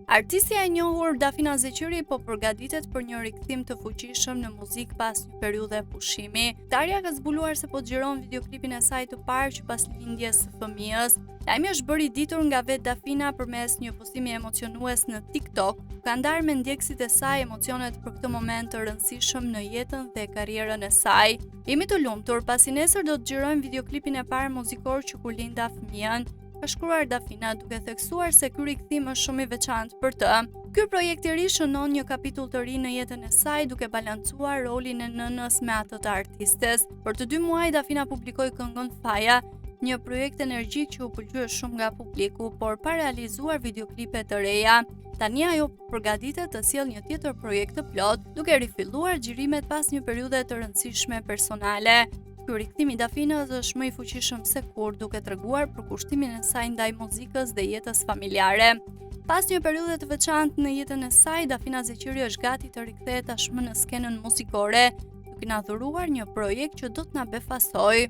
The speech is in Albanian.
Artistja e njohur Dafina Zeqiri po përgatitet për një rikthim të fuqishëm në muzikë pas një periudhe pushimi. Tarja ka zbuluar se po xhiron videoklipin e saj të parë që pas lindjes së fëmijës. Lajmi është bërë i ditur nga vetë Dafina përmes një postimi emocionues në TikTok. Ka ndarë me ndjekësit e saj emocionet për këtë moment të rëndësishëm në jetën dhe karrierën e saj. Jemi të lumtur pasi nesër do të xhirojmë videoklipin e parë muzikor që kur linda fëmijën, ka shkruar Dafina duke theksuar se ky rikthim është shumë i veçantë për të. Ky projekt i ri shënon një kapitull të ri në jetën e saj duke balancuar rolin e nënës me atë të artistes. Për të 2 muaj Dafina publikoi këngën Faja, një projekt energjik që u pëlqye shumë nga publiku, por pa realizuar videoklipe të reja. Tani ajo përgatitet të sjellë një tjetër projekt të plot, duke rifilluar xhirimet pas një periudhe të rëndësishme personale. Ky rikthim i Dafinës është më i fuqishëm se kur, duke treguar për kushtimin e saj ndaj muzikës dhe jetës familjare. Pas një periudhe të veçantë në jetën e saj, Dafina Zeqiri është gati të rikthehet tashmë në skenën muzikore, duke na dhuruar një projekt që do të na befasojë.